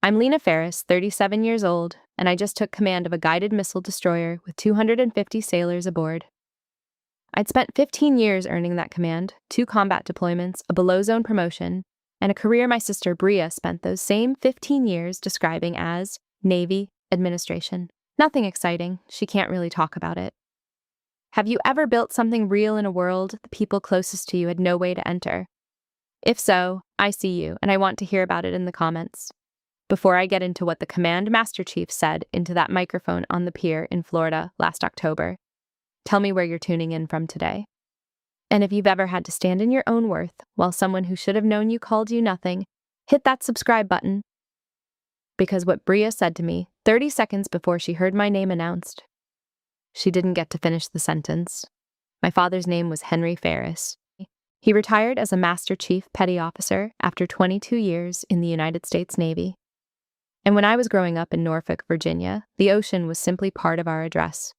I'm Lena Ferris, 37 years old, and I just took command of a guided missile destroyer with 250 sailors aboard. I'd spent 15 years earning that command, 2 combat deployments, a below-zone promotion, and a career my sister Bria spent those same 15 years describing as Navy administration. Nothing exciting, she can't really talk about it. Have you ever built something real in a world the people closest to you had no way to enter? If so, I see you, and I want to hear about it in the comments. Before I get into what the Command Master Chief said into that microphone on the pier in Florida last October, tell me where you're tuning in from today. And if you've ever had to stand in your own worth while someone who should have known you called you nothing, hit that subscribe button. Because what Bria said to me 30 seconds before she heard my name announced, she didn't get to finish the sentence. My father's name was Henry Ferris. He retired as a Master Chief Petty Officer after 22 years in the United States Navy. And when I was growing up in Norfolk, Virginia, the ocean was simply part of our address.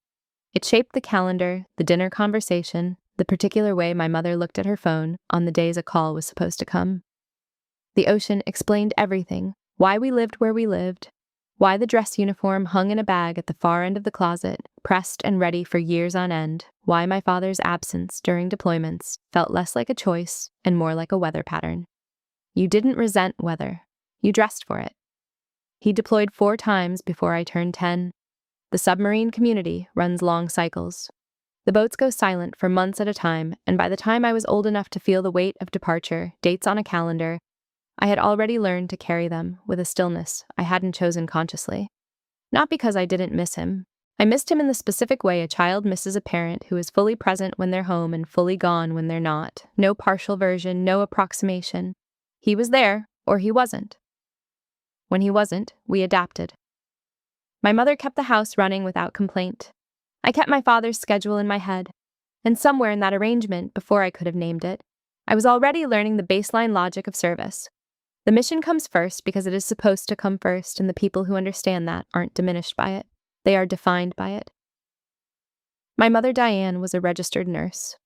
It shaped the calendar, the dinner conversation, the particular way my mother looked at her phone on the days a call was supposed to come. The ocean explained everything, why we lived where we lived, why the dress uniform hung in a bag at the far end of the closet, pressed and ready for years on end, why my father's absence during deployments felt less like a choice and more like a weather pattern. You didn't resent weather. You dressed for it. He deployed 4 times before I turned 10. The submarine community runs long cycles. The boats go silent for months at a time, and by the time I was old enough to feel the weight of departure, dates on a calendar, I had already learned to carry them with a stillness I hadn't chosen consciously. Not because I didn't miss him. I missed him in the specific way a child misses a parent who is fully present when they're home and fully gone when they're not. No partial version, no approximation. He was there, or he wasn't. When he wasn't, we adapted. My mother kept the house running without complaint. I kept my father's schedule in my head, and somewhere in that arrangement, before I could have named it, I was already learning the baseline logic of service. The mission comes first because it is supposed to come first, and the people who understand that aren't diminished by it. They are defined by it. My mother, Diane, was a registered nurse.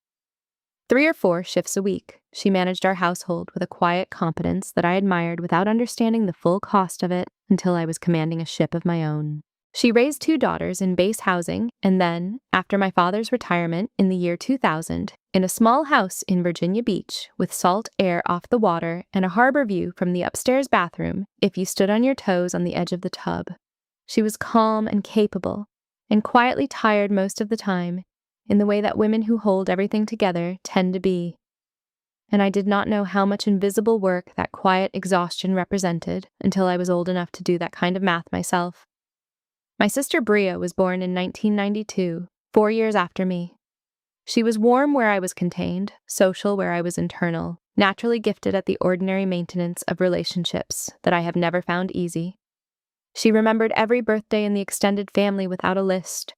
3 or 4 shifts a week, she managed our household with a quiet competence that I admired without understanding the full cost of it until I was commanding a ship of my own. She raised 2 daughters in base housing, and then, after my father's retirement in the year 2000, in a small house in Virginia Beach with salt air off the water and a harbor view from the upstairs bathroom if you stood on your toes on the edge of the tub. She was calm and capable, and quietly tired most of the time, in the way that women who hold everything together tend to be. And I did not know how much invisible work that quiet exhaustion represented until I was old enough to do that kind of math myself. My sister Bria was born in 1992, 4 years after me. She was warm where I was contained, social where I was internal, naturally gifted at the ordinary maintenance of relationships that I have never found easy. She remembered every birthday in the extended family without a list.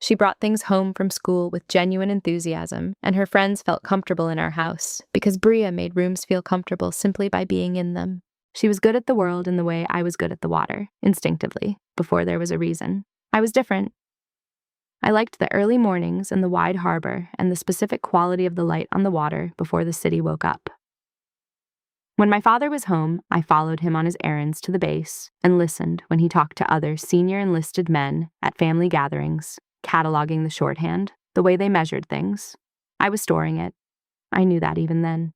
She brought things home from school with genuine enthusiasm, and her friends felt comfortable in our house because Bria made rooms feel comfortable simply by being in them. She was good at the world in the way I was good at the water, instinctively, before there was a reason. I was different. I liked the early mornings and the wide harbor and the specific quality of the light on the water before the city woke up. When my father was home, I followed him on his errands to the base and listened when he talked to other senior enlisted men at family gatherings, cataloging the shorthand, the way they measured things. I was storing it. I knew that even then.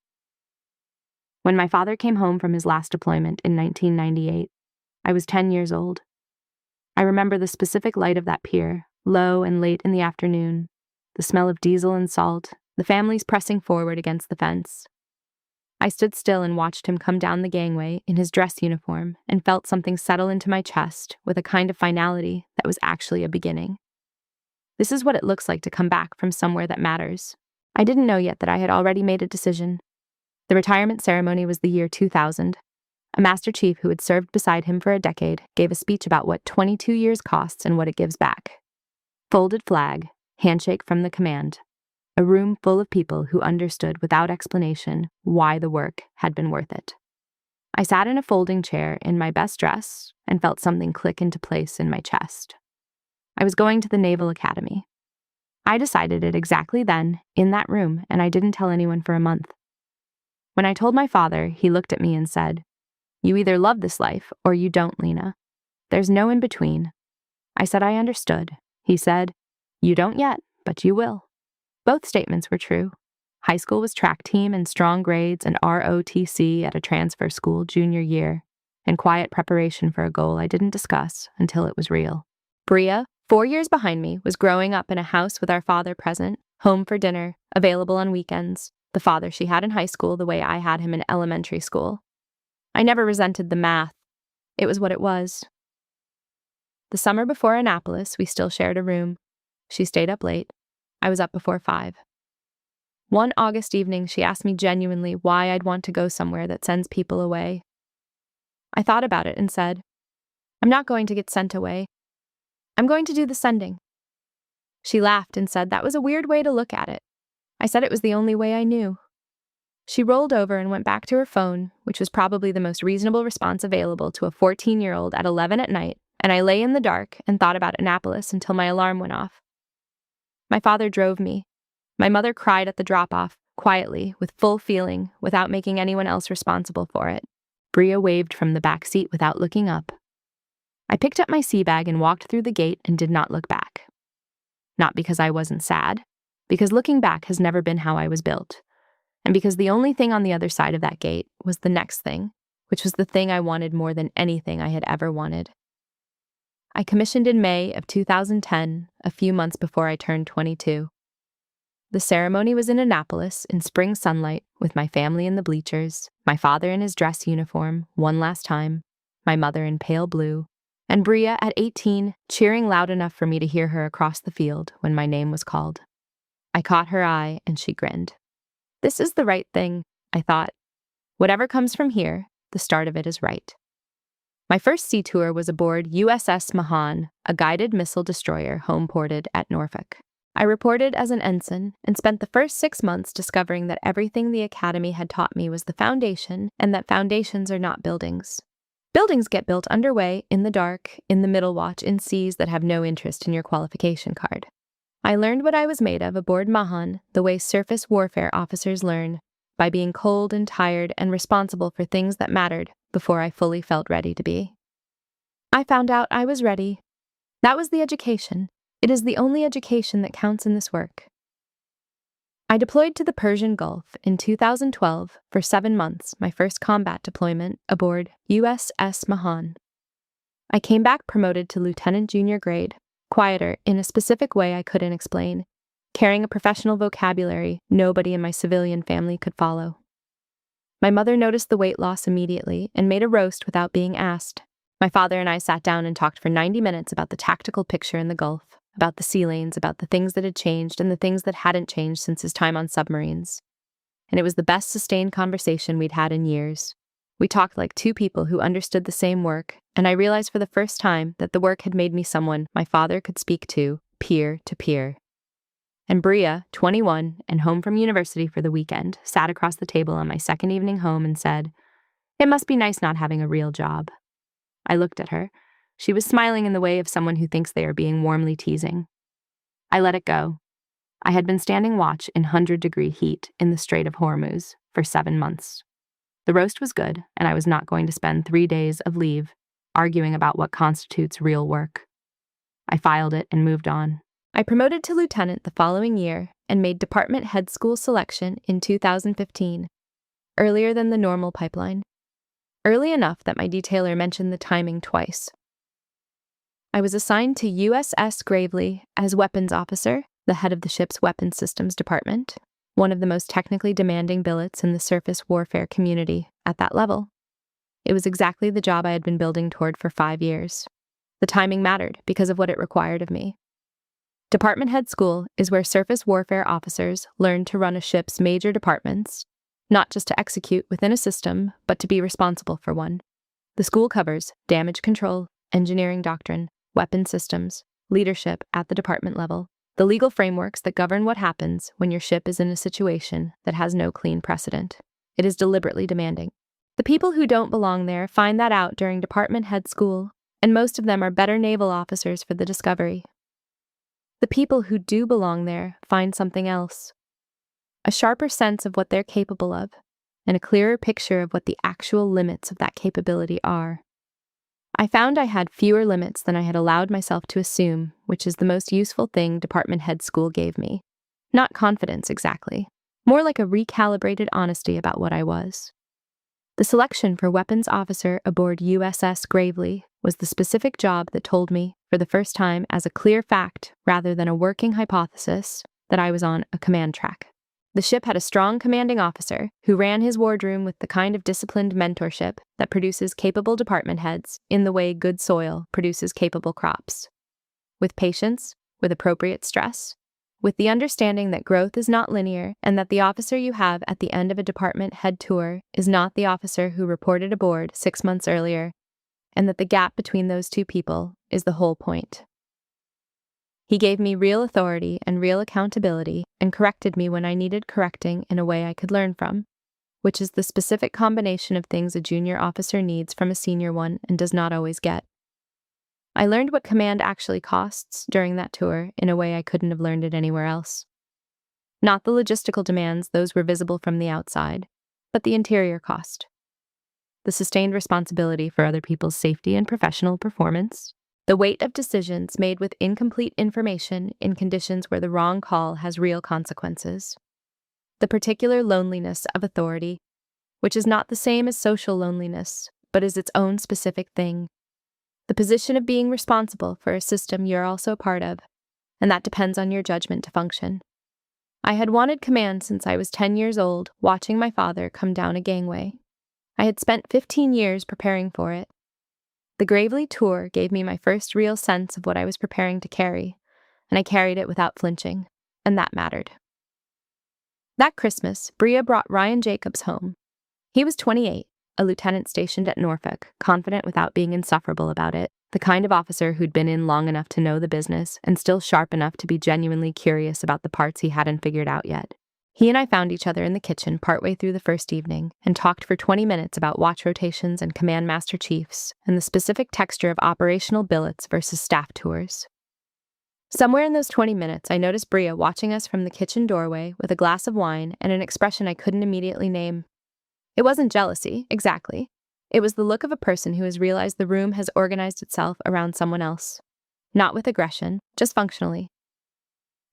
When my father came home from his last deployment in 1998, I was 10 years old. I remember the specific light of that pier, low and late in the afternoon, the smell of diesel and salt, the families pressing forward against the fence. I stood still and watched him come down the gangway in his dress uniform and felt something settle into my chest with a kind of finality that was actually a beginning. This is what it looks like to come back from somewhere that matters. I didn't know yet that I had already made a decision. The retirement ceremony was the year 2000. A Master Chief who had served beside him for a decade gave a speech about what 22 years costs and what it gives back. Folded flag, handshake from the command. A room full of people who understood without explanation why the work had been worth it. I sat in a folding chair in my best dress and felt something click into place in my chest. I was going to the Naval Academy. I decided it exactly then, in that room, and I didn't tell anyone for a month. When I told my father, he looked at me and said, You either love this life or you don't, Lena. There's no in between. I said I understood. He said, you don't yet, but you will. Both statements were true. High school was track team and strong grades and ROTC at a transfer school junior year, and quiet preparation for a goal I didn't discuss until it was real. Bria, 4 years behind me, was growing up in a house with our father present, home for dinner, available on weekends, the father she had in high school the way I had him in elementary school. I never resented the math. It was what it was. The summer before Annapolis, we still shared a room. She stayed up late. I was up before 5. One August evening, she asked me genuinely why I'd want to go somewhere that sends people away. I thought about it and said, I'm not going to get sent away. I'm going to do the sending. She laughed and said that was a weird way to look at it. I said it was the only way I knew. She rolled over and went back to her phone, which was probably the most reasonable response available to a 14-year-old at 11 at night, and I lay in the dark and thought about Annapolis until my alarm went off. My father drove me. My mother cried at the drop-off, quietly, with full feeling, without making anyone else responsible for it. Bria waved from the back seat without looking up. I picked up my sea bag and walked through the gate and did not look back. Not because I wasn't sad, because looking back has never been how I was built, and because the only thing on the other side of that gate was the next thing, which was the thing I wanted more than anything I had ever wanted. I commissioned in May of 2010, a few months before I turned 22. The ceremony was in Annapolis in spring sunlight with my family in the bleachers, my father in his dress uniform, one last time, my mother in pale blue, and Bria at 18 cheering loud enough for me to hear her across the field when my name was called. I caught her eye and she grinned. This is the right thing, I thought. Whatever comes from here, the start of it is right. My first sea tour was aboard USS Mahan, a guided missile destroyer home-ported at Norfolk. I reported as an ensign and spent the first 6 months discovering that everything the academy had taught me was the foundation and that foundations are not buildings. Buildings get built underway, in the dark, in the middle watch, in seas that have no interest in your qualification card. I learned what I was made of aboard Mahan the way surface warfare officers learn, by being cold and tired and responsible for things that mattered before I fully felt ready to be. I found out I was ready. That was the education. It is the only education that counts in this work. I deployed to the Persian Gulf in 2012 for 7 months, my first combat deployment aboard USS Mahan. I came back promoted to lieutenant junior grade, quieter in a specific way I couldn't explain, carrying a professional vocabulary nobody in my civilian family could follow. My mother noticed the weight loss immediately and made a roast without being asked. My father and I sat down and talked for 90 minutes about the tactical picture in the Gulf, about the sea lanes, about the things that had changed and the things that hadn't changed since his time on submarines. And it was the best sustained conversation we'd had in years. We talked like two people who understood the same work, and I realized for the first time that the work had made me someone my father could speak to peer. And Bria, 21, and home from university for the weekend, sat across the table on my second evening home and said, "It must be nice not having a real job." I looked at her. She was smiling in the way of someone who thinks they are being warmly teasing. I let it go. I had been standing watch in 100-degree heat in the Strait of Hormuz for 7 months. The roast was good, and I was not going to spend 3 days of leave arguing about what constitutes real work. I filed it and moved on. I promoted to lieutenant the following year and made department head school selection in 2015, earlier than the normal pipeline. Early enough that my detailer mentioned the timing twice. I was assigned to USS Gravely as weapons officer, the head of the ship's weapons systems department, one of the most technically demanding billets in the surface warfare community at that level. It was exactly the job I had been building toward for 5 years. The timing mattered because of what it required of me. Department head school is where surface warfare officers learn to run a ship's major departments, not just to execute within a system, but to be responsible for one. The school covers damage control, engineering doctrine, weapon systems, leadership at the department level, the legal frameworks that govern what happens when your ship is in a situation that has no clean precedent. It is deliberately demanding. The people who don't belong there find that out during department head school, and most of them are better naval officers for the Discovery. The people who do belong there find something else. A sharper sense of what they're capable of, and a clearer picture of what the actual limits of that capability are. I found I had fewer limits than I had allowed myself to assume, which is the most useful thing department head school gave me. Not confidence exactly, more like a recalibrated honesty about what I was. The selection for weapons officer aboard USS Gravely was the specific job that told me, for the first time as a clear fact rather than a working hypothesis, that I was on a command track. The ship had a strong commanding officer who ran his wardroom with the kind of disciplined mentorship that produces capable department heads in the way good soil produces capable crops. With patience, with appropriate stress, with the understanding that growth is not linear and that the officer you have at the end of a department head tour is not the officer who reported aboard 6 months earlier, and that the gap between those two people is the whole point. He gave me real authority and real accountability and corrected me when I needed correcting in a way I could learn from, which is the specific combination of things a junior officer needs from a senior one and does not always get. I learned what command actually costs during that tour in a way I couldn't have learned it anywhere else. Not the logistical demands, those were visible from the outside, but the interior cost. The sustained responsibility for other people's safety and professional performance. The weight of decisions made with incomplete information in conditions where the wrong call has real consequences. The particular loneliness of authority, which is not the same as social loneliness, but is its own specific thing. The position of being responsible for a system you're also a part of, and that depends on your judgment to function. I had wanted command since I was 10 years old, watching my father come down a gangway. I had spent 15 years preparing for it. The Gravely tour gave me my first real sense of what I was preparing to carry, and I carried it without flinching, and that mattered. That Christmas, Bria brought Ryan Jacobs home. He was 28, a lieutenant stationed at Norfolk, confident without being insufferable about it, the kind of officer who'd been in long enough to know the business and still sharp enough to be genuinely curious about the parts he hadn't figured out yet. He and I found each other in the kitchen partway through the first evening and talked for 20 minutes about watch rotations and command master chiefs and the specific texture of operational billets versus staff tours. Somewhere in those 20 minutes, I noticed Bria watching us from the kitchen doorway with a glass of wine and an expression I couldn't immediately name. It wasn't jealousy, exactly. It was the look of a person who has realized the room has organized itself around someone else. Not with aggression, just functionally.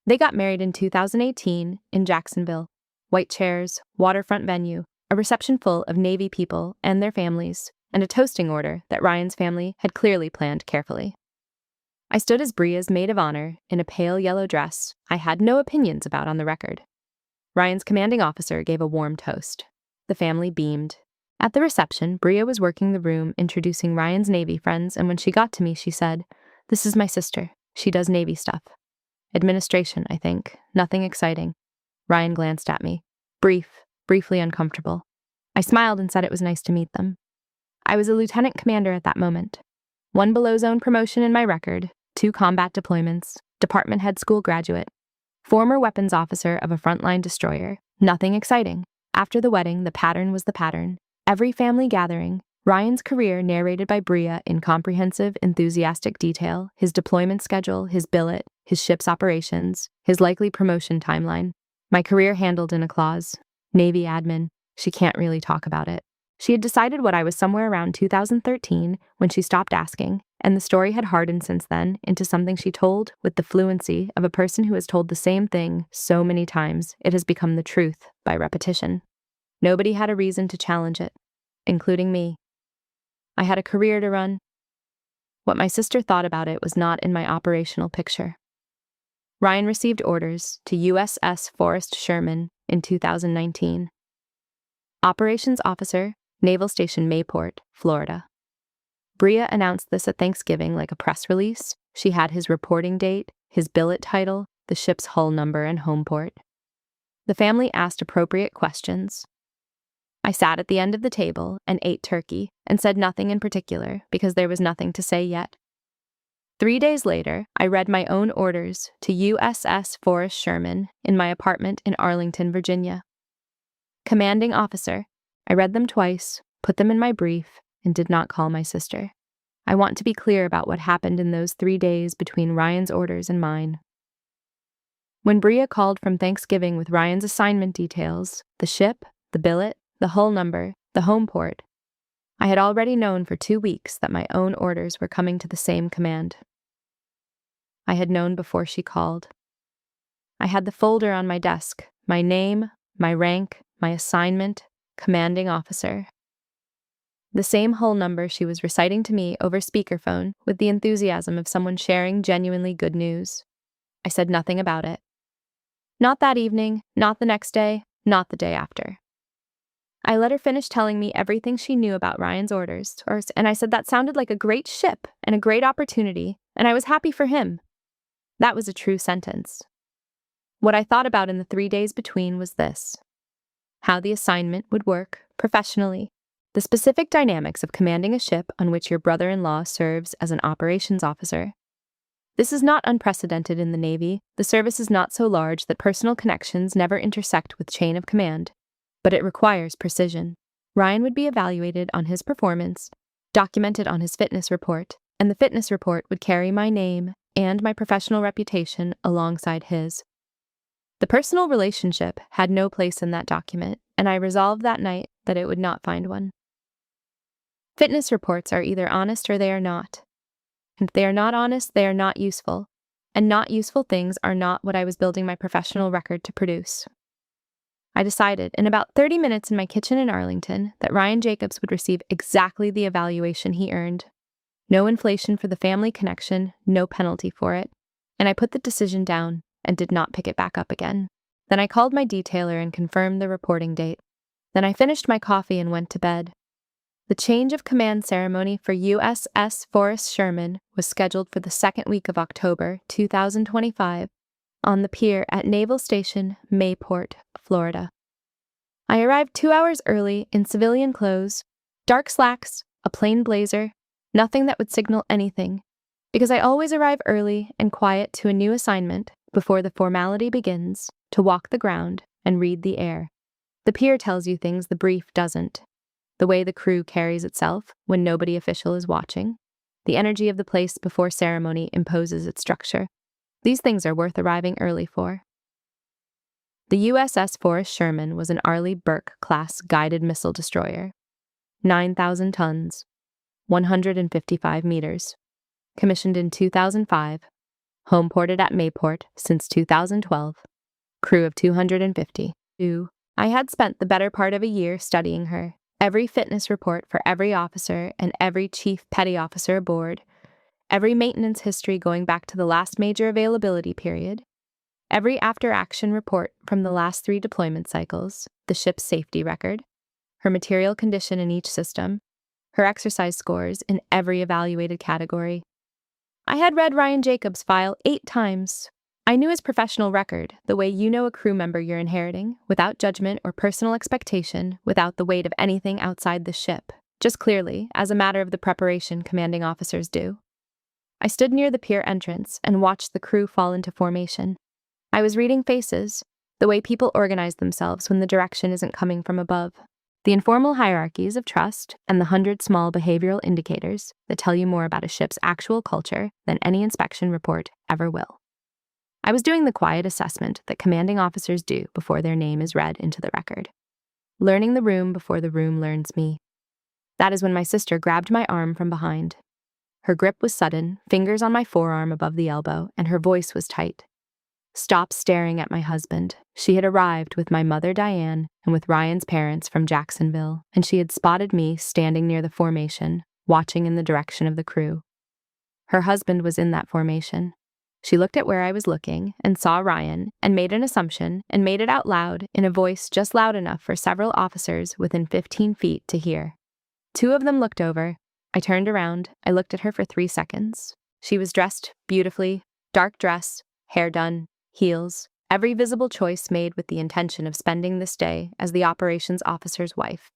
They got married in 2018 in Jacksonville. White chairs, waterfront venue, a reception full of Navy people and their families, and a toasting order that Ryan's family had clearly planned carefully. I stood as Bria's maid of honor in a pale yellow dress I had no opinions about on the record. Ryan's commanding officer gave a warm toast. The family beamed. At the reception, Bria was working the room introducing Ryan's Navy friends, and when she got to me, she said, "This is my sister. She does Navy stuff. Administration, I think. Nothing exciting." Ryan glanced at me. Briefly uncomfortable. I smiled and said it was nice to meet them. I was a lieutenant commander at that moment. 1 below zone promotion in my record, 2 combat deployments, department head school graduate, former weapons officer of a frontline destroyer. Nothing exciting. After the wedding, the pattern was the pattern. Every family gathering, Ryan's career narrated by Bria in comprehensive, enthusiastic detail, his deployment schedule, his billet, his ship's operations, his likely promotion timeline. My career handled in a clause. Navy admin. She can't really talk about it. She had decided what I was somewhere around 2013 when she stopped asking, and the story had hardened since then into something she told with the fluency of a person who has told the same thing so many times it has become the truth by repetition. Nobody had a reason to challenge it, including me. I had a career to run. What my sister thought about it was not in my operational picture. Ryan received orders to USS Forrest Sherman in 2019. Operations Officer, Naval Station Mayport, Florida. Bria announced this at Thanksgiving like a press release. She had his reporting date, his billet title, the ship's hull number, and home port. The family asked appropriate questions. I sat at the end of the table and ate turkey and said nothing in particular because there was nothing to say yet. 3 days later, I read my own orders to USS Forrest Sherman in my apartment in Arlington, Virginia. Commanding officer. I read them twice, put them in my brief, and did not call my sister. I want to be clear about what happened in those 3 days between Ryan's orders and mine. When Bria called from Thanksgiving with Ryan's assignment details, the ship, the billet, the hull number, the home port. I had already known for 2 weeks that my own orders were coming to the same command. I had known before she called. I had the folder on my desk, my name, my rank, my assignment, commanding officer. The same hull number she was reciting to me over speakerphone with the enthusiasm of someone sharing genuinely good news. I said nothing about it. Not that evening, not the next day, not the day after. I let her finish telling me everything she knew about Ryan's orders, and I said that sounded like a great ship and a great opportunity, and I was happy for him. That was a true sentence. What I thought about in the 3 days between was this: how the assignment would work professionally, the specific dynamics of commanding a ship on which your brother-in-law serves as an operations officer. This is not unprecedented in the Navy. The service is not so large that personal connections never intersect with chain of command, but it requires precision. Ryan would be evaluated on his performance, documented on his fitness report, and the fitness report would carry my name and my professional reputation alongside his. The personal relationship had no place in that document, and I resolved that night that it would not find one. Fitness reports are either honest or they are not. And if they are not honest, they are not useful, and not useful things are not what I was building my professional record to produce. I decided, in about 30 minutes in my kitchen in Arlington, that Ryan Jacobs would receive exactly the evaluation he earned. No inflation for the family connection, no penalty for it, and I put the decision down and did not pick it back up again. Then I called my detailer and confirmed the reporting date. Then I finished my coffee and went to bed. The change of command ceremony for USS Forrest Sherman was scheduled for the second week of October 2025 on the pier at Naval Station, Mayport, Florida. I arrived 2 hours early in civilian clothes, dark slacks, a plain blazer, nothing that would signal anything, because I always arrive early and quiet to a new assignment before the formality begins, to walk the ground and read the air. The pier tells you things the brief doesn't. The way the crew carries itself when nobody official is watching. The energy of the place before ceremony imposes its structure. These things are worth arriving early for. The USS Forrest Sherman was an Arleigh Burke-class guided missile destroyer. 9,000 tons, 155 meters. Commissioned in 2005. Homeported at Mayport since 2012. Crew of 250. I had spent the better part of a year studying her. Every fitness report for every officer and every chief petty officer aboard, every maintenance history going back to the last major availability period, every after-action report from the last 3 deployment cycles, the ship's safety record, her material condition in each system, her exercise scores in every evaluated category. I had read Ryan Jacobs' file 8 times. I knew his professional record, the way you know a crew member you're inheriting, without judgment or personal expectation, without the weight of anything outside the ship, just clearly, as a matter of the preparation commanding officers do. I stood near the pier entrance and watched the crew fall into formation. I was reading faces, the way people organize themselves when the direction isn't coming from above, the informal hierarchies of trust, and the 100 small behavioral indicators that tell you more about a ship's actual culture than any inspection report ever will. I was doing the quiet assessment that commanding officers do before their name is read into the record. Learning the room before the room learns me. That is when my sister grabbed my arm from behind. Her grip was sudden, fingers on my forearm above the elbow, and her voice was tight. Stop staring at my husband. She had arrived with my mother Diane and with Ryan's parents from Jacksonville, and she had spotted me standing near the formation, watching in the direction of the crew. Her husband was in that formation. She looked at where I was looking and saw Ryan and made an assumption and made it out loud in a voice just loud enough for several officers within 15 feet to hear. 2 of them looked over. I turned around. I looked at her for 3 seconds. She was dressed beautifully, dark dress, hair done, heels, every visible choice made with the intention of spending this day as the operations officer's wife,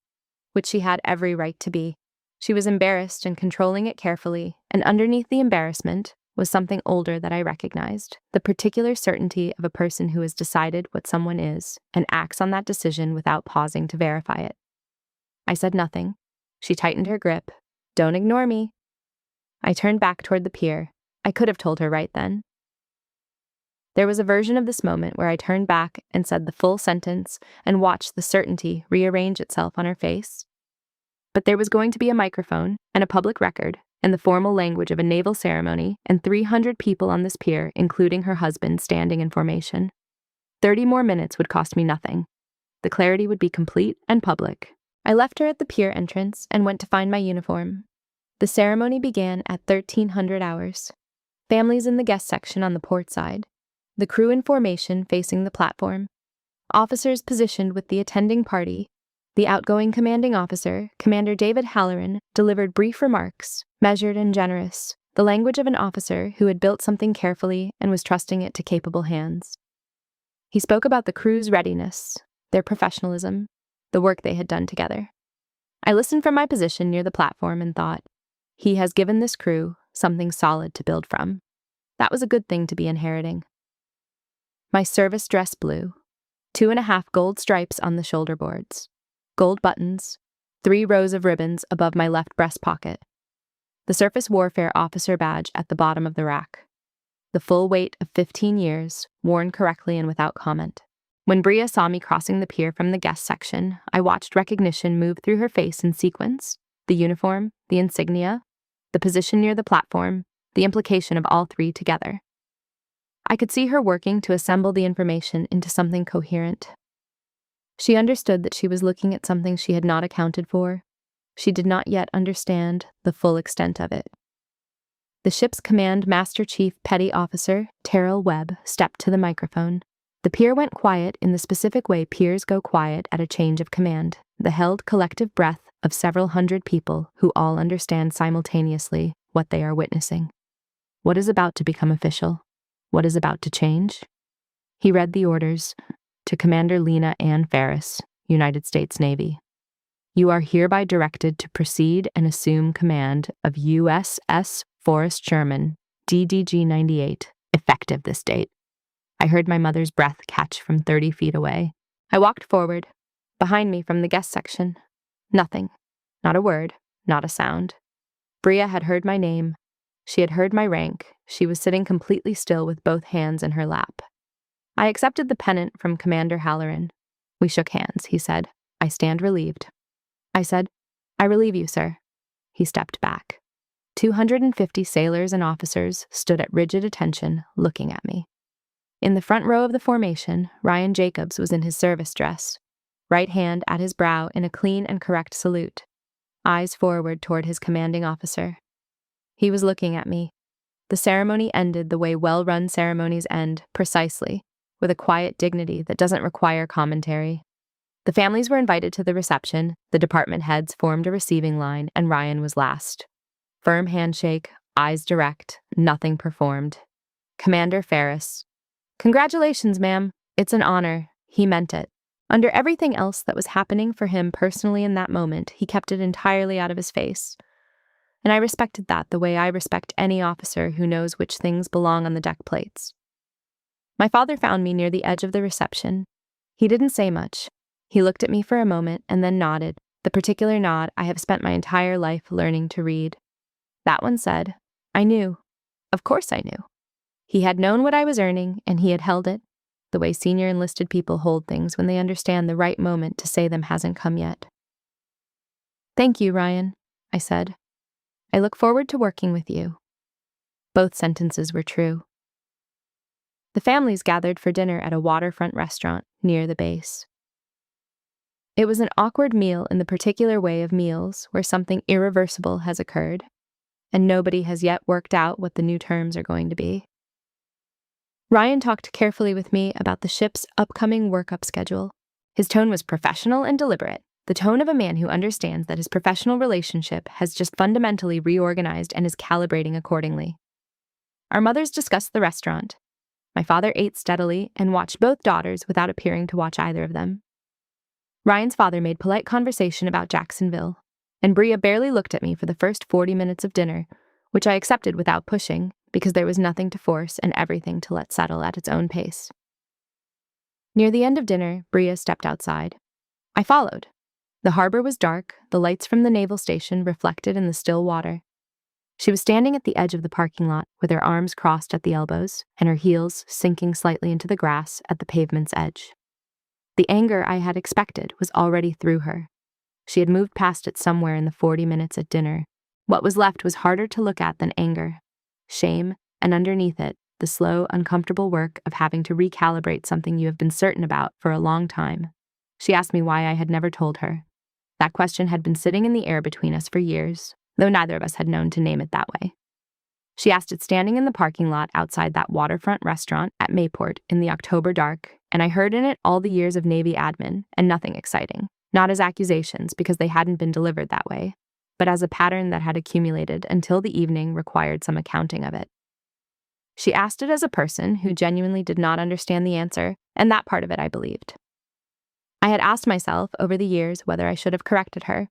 which she had every right to be. She was embarrassed and controlling it carefully, and underneath the embarrassment was something older that I recognized, the particular certainty of a person who has decided what someone is and acts on that decision without pausing to verify it. I said nothing. She tightened her grip. Don't ignore me. I turned back toward the pier. I could have told her right then. There was a version of this moment where I turned back and said the full sentence and watched the certainty rearrange itself on her face. But there was going to be a microphone and a public record and the formal language of a naval ceremony and 300 people on this pier, including her husband, standing in formation. 30 more minutes would cost me nothing. The clarity would be complete and public. I left her at the pier entrance and went to find my uniform. The ceremony began at 1300 hours. Families in the guest section on the port side. The crew in formation facing the platform. Officers positioned with the attending party. The outgoing commanding officer, Commander David Halloran, delivered brief remarks, measured and generous, the language of an officer who had built something carefully and was trusting it to capable hands. He spoke about the crew's readiness, their professionalism, the work they had done together. I listened from my position near the platform and thought, he has given this crew something solid to build from. That was a good thing to be inheriting. My service dress blue, 2.5 gold stripes on the shoulder boards, gold buttons, 3 rows of ribbons above my left breast pocket, the surface warfare officer badge at the bottom of the rack, the full weight of 15 years, worn correctly and without comment. When Bria saw me crossing the pier from the guest section, I watched recognition move through her face in sequence, the uniform, the insignia, the position near the platform, the implication of all 3 together. I could see her working to assemble the information into something coherent. She understood that she was looking at something she had not accounted for. She did not yet understand the full extent of it. The ship's Command Master Chief Petty Officer, Terrell Webb, stepped to the microphone. The pier went quiet in the specific way piers go quiet at a change of command, the held collective breath of several hundred people who all understand simultaneously what they are witnessing. What is about to become official? What is about to change? He read the orders to Commander Lena Ann Ferris, United States Navy. You are hereby directed to proceed and assume command of USS Forrest Sherman, DDG-98, effective this date. I heard my mother's breath catch from 30 feet away. I walked forward. Behind me from the guest section. Nothing. Not a word. Not a sound. Bria had heard my name. She had heard my rank. She was sitting completely still with both hands in her lap. I accepted the pennant from Commander Halloran. We shook hands, he said. I stand relieved. I said, I relieve you, sir. He stepped back. 250 sailors and officers stood at rigid attention, looking at me. In the front row of the formation, Ryan Jacobs was in his service dress, right hand at his brow in a clean and correct salute, eyes forward toward his commanding officer. He was looking at me. The ceremony ended the way well-run ceremonies end, precisely, with a quiet dignity that doesn't require commentary. The families were invited to the reception, the department heads formed a receiving line, and Ryan was last. Firm handshake, eyes direct, nothing performed. Commander Ferris. Congratulations, ma'am. It's an honor. He meant it. Under everything else that was happening for him personally in that moment, he kept it entirely out of his face. And I respected that the way I respect any officer who knows which things belong on the deck plates. My father found me near the edge of the reception. He didn't say much. He looked at me for a moment and then nodded, the particular nod I have spent my entire life learning to read. That one said, I knew. Of course I knew. He had known what I was earning, and he had held it, the way senior enlisted people hold things when they understand the right moment to say them hasn't come yet. Thank you, Ryan, I said. I look forward to working with you. Both sentences were true. The families gathered for dinner at a waterfront restaurant near the base. It was an awkward meal in the particular way of meals where something irreversible has occurred, and nobody has yet worked out what the new terms are going to be. Ryan talked carefully with me about the ship's upcoming workup schedule. His tone was professional and deliberate, the tone of a man who understands that his professional relationship has just fundamentally reorganized and is calibrating accordingly. Our mothers discussed the restaurant. My father ate steadily and watched both daughters without appearing to watch either of them. Ryan's father made polite conversation about Jacksonville, and Bria barely looked at me for the first 40 minutes of dinner, which I accepted without pushing, because there was nothing to force and everything to let settle at its own pace. Near the end of dinner, Bria stepped outside. I followed. The harbor was dark, the lights from the naval station reflected in the still water. She was standing at the edge of the parking lot with her arms crossed at the elbows and her heels sinking slightly into the grass at the pavement's edge. The anger I had expected was already through her. She had moved past it somewhere in the 40 minutes at dinner. What was left was harder to look at than anger, shame, and underneath it, the slow, uncomfortable work of having to recalibrate something you have been certain about for a long time. She asked me why I had never told her. That question had been sitting in the air between us for years, though neither of us had known to name it that way. She asked it standing in the parking lot outside that waterfront restaurant at Mayport in the October dark, and I heard in it all the years of Navy admin and nothing exciting, not as accusations because they hadn't been delivered that way, but as a pattern that had accumulated until the evening required some accounting of it. She asked it as a person who genuinely did not understand the answer, and that part of it I believed. I had asked myself over the years whether I should have corrected her.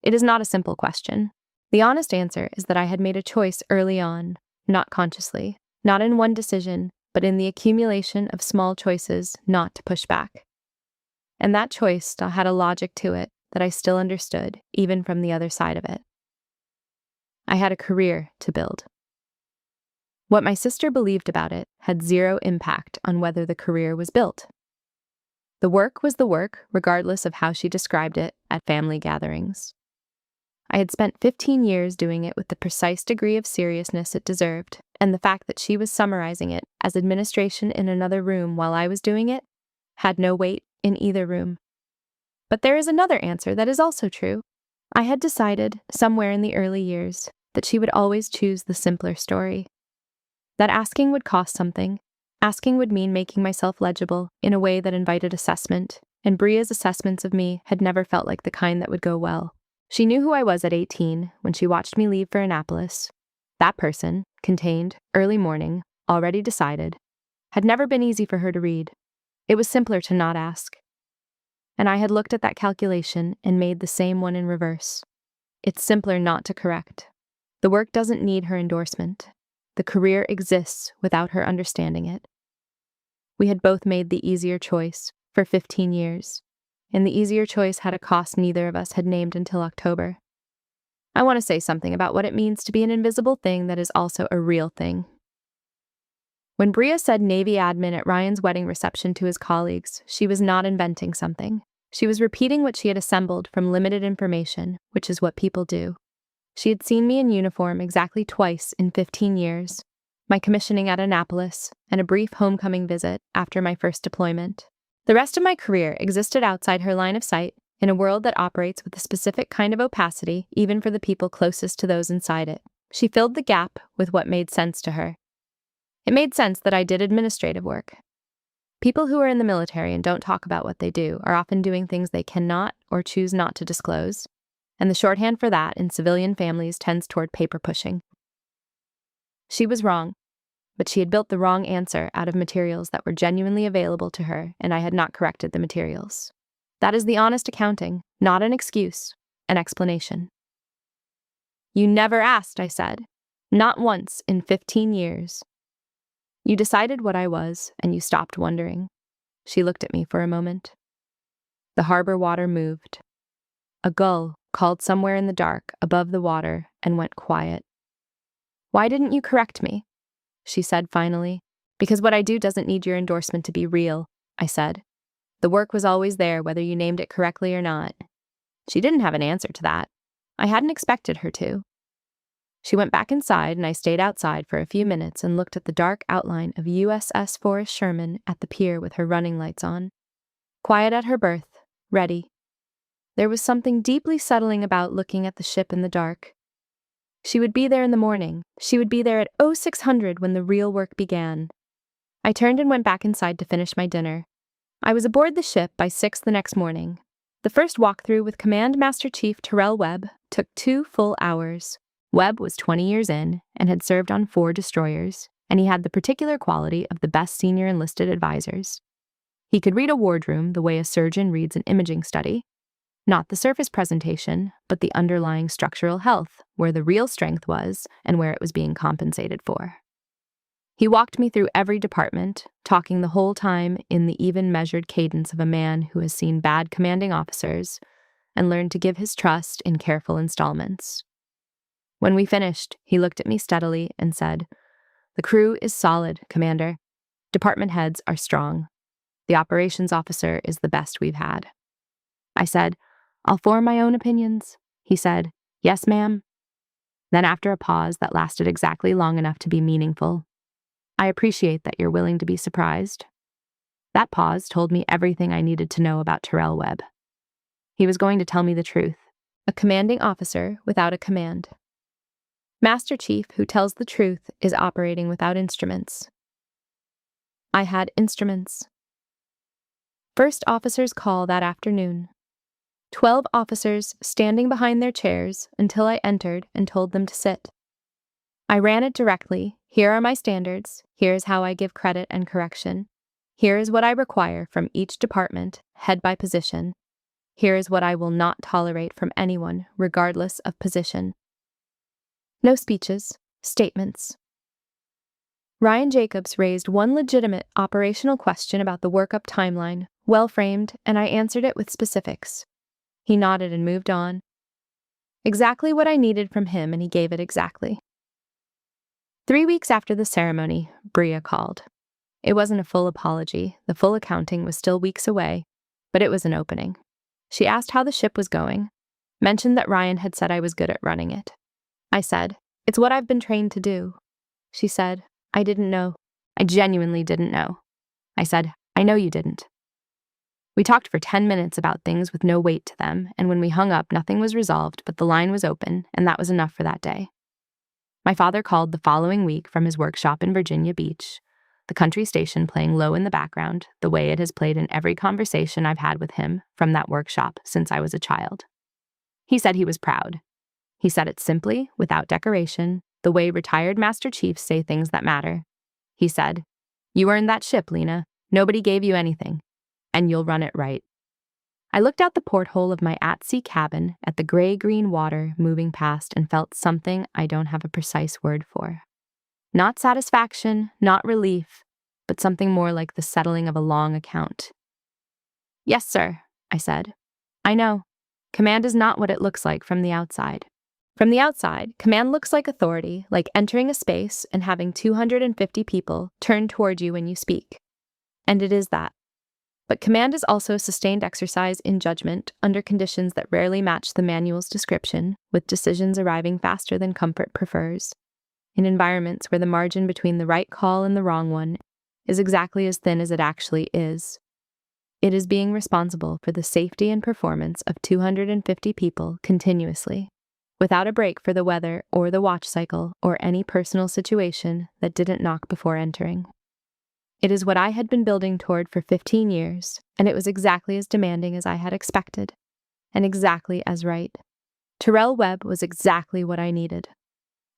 It is not a simple question. The honest answer is that I had made a choice early on, not consciously, not in one decision, but in the accumulation of small choices not to push back. And that choice still had a logic to it that I still understood, even from the other side of it. I had a career to build. What my sister believed about it had zero impact on whether the career was built. The work was the work, regardless of how she described it at family gatherings. I had spent 15 years doing it with the precise degree of seriousness it deserved, and the fact that she was summarizing it as administration in another room while I was doing it had no weight in either room. But there is another answer that is also true. I had decided, somewhere in the early years, that she would always choose the simpler story. That asking would cost something. Asking would mean making myself legible in a way that invited assessment, and Bria's assessments of me had never felt like the kind that would go well. She knew who I was at 18 when she watched me leave for Annapolis. That person, contained, early morning, already decided, had never been easy for her to read. It was simpler to not ask. And I had looked at that calculation and made the same one in reverse. It's simpler not to correct. The work doesn't need her endorsement. The career exists without her understanding it. We had both made the easier choice for 15 years, and the easier choice had a cost neither of us had named until October. I want to say something about what it means to be an invisible thing that is also a real thing. When Bria said Navy admin at Ryan's wedding reception to his colleagues, she was not inventing something. She was repeating what she had assembled from limited information, which is what people do. She had seen me in uniform exactly twice in 15 years, my commissioning at Annapolis and a brief homecoming visit after my first deployment. The rest of my career existed outside her line of sight, in a world that operates with a specific kind of opacity even for the people closest to those inside it. She filled the gap with what made sense to her. It made sense that I did administrative work. People who are in the military and don't talk about what they do are often doing things they cannot or choose not to disclose, and the shorthand for that in civilian families tends toward paper pushing. She was wrong, but she had built the wrong answer out of materials that were genuinely available to her, and I had not corrected the materials. That is the honest accounting, not an excuse, an explanation. You never asked, I said. Not once in 15 years. You decided what I was, and you stopped wondering. She looked at me for a moment. The harbor water moved. A gull called somewhere in the dark above the water and went quiet. Why didn't you correct me? She said finally. Because what I do doesn't need your endorsement to be real, I said. The work was always there, whether you named it correctly or not. She didn't have an answer to that. I hadn't expected her to. She went back inside, and I stayed outside for a few minutes and looked at the dark outline of USS Forrest Sherman at the pier with her running lights on. Quiet at her berth, ready. There was something deeply settling about looking at the ship in the dark. She would be there in the morning. She would be there at 0600 when the real work began. I turned and went back inside to finish my dinner. I was aboard the ship by 6 the next morning. The first walkthrough with Command Master Chief Terrell Webb took 2 full hours. Webb was 20 years in and had served on 4 destroyers, and he had the particular quality of the best senior enlisted advisors. He could read a wardroom the way a surgeon reads an imaging study. Not the surface presentation, but the underlying structural health, where the real strength was and where it was being compensated for. He walked me through every department, talking the whole time in the even measured cadence of a man who has seen bad commanding officers and learned to give his trust in careful installments. When we finished, he looked at me steadily and said, "The crew is solid, Commander. Department heads are strong. The operations officer is the best we've had." I said, "I'll form my own opinions." He said, "Yes, ma'am." Then after a pause that lasted exactly long enough to be meaningful, "I appreciate that you're willing to be surprised." That pause told me everything I needed to know about Tyrell Webb. He was going to tell me the truth. A commanding officer without a command. Master Chief who tells the truth is operating without instruments. I had instruments. First officer's call that afternoon. 12 officers standing behind their chairs until I entered and told them to sit. I ran it directly. Here are my standards. Here is how I give credit and correction. Here is what I require from each department, head by position. Here is what I will not tolerate from anyone, regardless of position. No speeches, statements. Ryan Jacobs raised one legitimate operational question about the workup timeline, well-framed, and I answered it with specifics. He nodded and moved on. Exactly what I needed from him, and he gave it exactly. 3 weeks after the ceremony, Bria called. It wasn't a full apology. The full accounting was still weeks away, but it was an opening. She asked how the ship was going, mentioned that Ryan had said I was good at running it. I said, "It's what I've been trained to do." She said, "I didn't know. I genuinely didn't know." I said, "I know you didn't." We talked for 10 minutes about things with no weight to them, and when we hung up, nothing was resolved, but the line was open, and that was enough for that day. My father called the following week from his workshop in Virginia Beach, the country station playing low in the background, the way it has played in every conversation I've had with him from that workshop since I was a child. He said he was proud. He said it simply, without decoration, the way retired Master Chiefs say things that matter. He said, "You earned that ship, Lena. Nobody gave you anything. And you'll run it right." I looked out the porthole of my at-sea cabin at the gray-green water moving past and felt something I don't have a precise word for. Not satisfaction, not relief, but something more like the settling of a long account. "Yes, sir," I said. "I know. Command is not what it looks like from the outside. From the outside, command looks like authority, like entering a space and having 250 people turn toward you when you speak. And it is that. But command is also sustained exercise in judgment under conditions that rarely match the manual's description, with decisions arriving faster than comfort prefers, in environments where the margin between the right call and the wrong one is exactly as thin as it actually is. It is being responsible for the safety and performance of 250 people continuously, without a break for the weather or the watch cycle or any personal situation that didn't knock before entering. It is what I had been building toward for 15 years, and it was exactly as demanding as I had expected, and exactly as right. Tyrell Webb was exactly what I needed.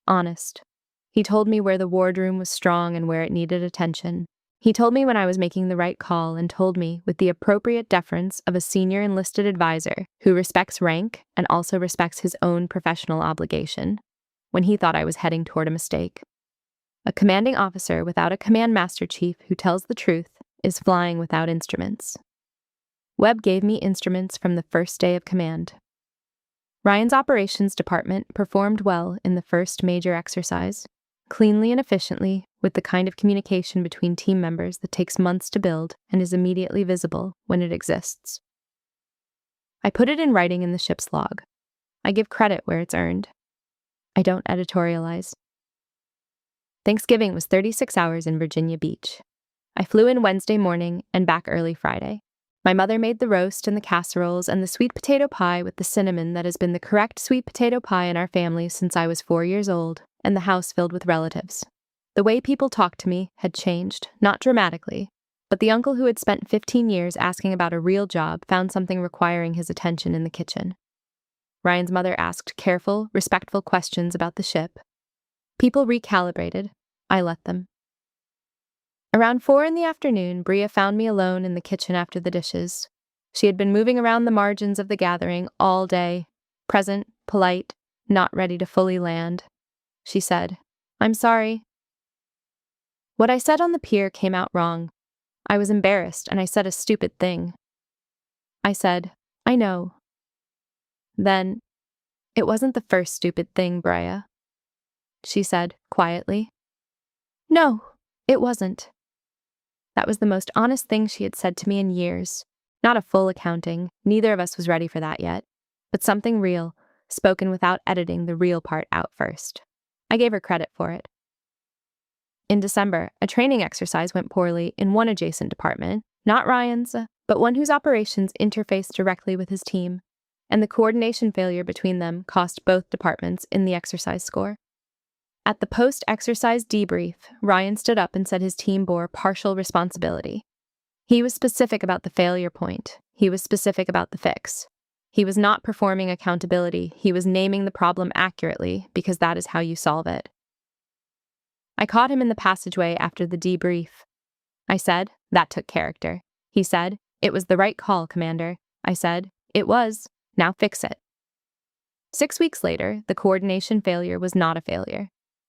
Honest. He told me where the wardroom was strong and where it needed attention. He told me when I was making the right call and told me, with the appropriate deference of a senior enlisted advisor who respects rank and also respects his own professional obligation, when he thought I was heading toward a mistake. A commanding officer without a command master chief who tells the truth is flying without instruments. Webb gave me instruments from the first day of command. Ryan's operations department performed well in the first major exercise, cleanly and efficiently, with the kind of communication between team members that takes months to build and is immediately visible when it exists. I put it in writing in the ship's log. I give credit where it's earned. I don't editorialize. Thanksgiving was 36 hours in Virginia Beach. I flew in Wednesday morning and back early Friday. My mother made the roast and the casseroles and the sweet potato pie with the cinnamon that has been the correct sweet potato pie in our family since I was 4 years old, and the house filled with relatives. The way people talked to me had changed, not dramatically, but the uncle who had spent 15 years asking about a real job found something requiring his attention in the kitchen. Ryan's mother asked careful, respectful questions about the ship. People recalibrated. I let them. Around 4 in the afternoon, Bria found me alone in the kitchen after the dishes. She had been moving around the margins of the gathering all day, present, polite, not ready to fully land. She said, "I'm sorry." What I said on the pier came out wrong. I was embarrassed, and I said a stupid thing. I said, "I know." Then, "It wasn't the first stupid thing, Bria." she said, quietly. No, it wasn't. That was the most honest thing she had said to me in years. Not a full accounting, neither of us was ready for that yet, but something real, spoken without editing the real part out first. I gave her credit for it. In December, a training exercise went poorly in one adjacent department, not Ryan's, but one whose operations interfaced directly with his team, and the coordination failure between them cost both departments in the exercise score. At the post-exercise debrief, Ryan stood up and said his team bore partial responsibility. He was specific about the failure point. He was specific about the fix. He was not performing accountability. He was naming the problem accurately, because that is how you solve it. I caught him in the passageway after the debrief. I said, that took character. He said, it was the right call, Commander. I said, it was. Now fix it. 6 weeks later, the coordination failure was not a failure.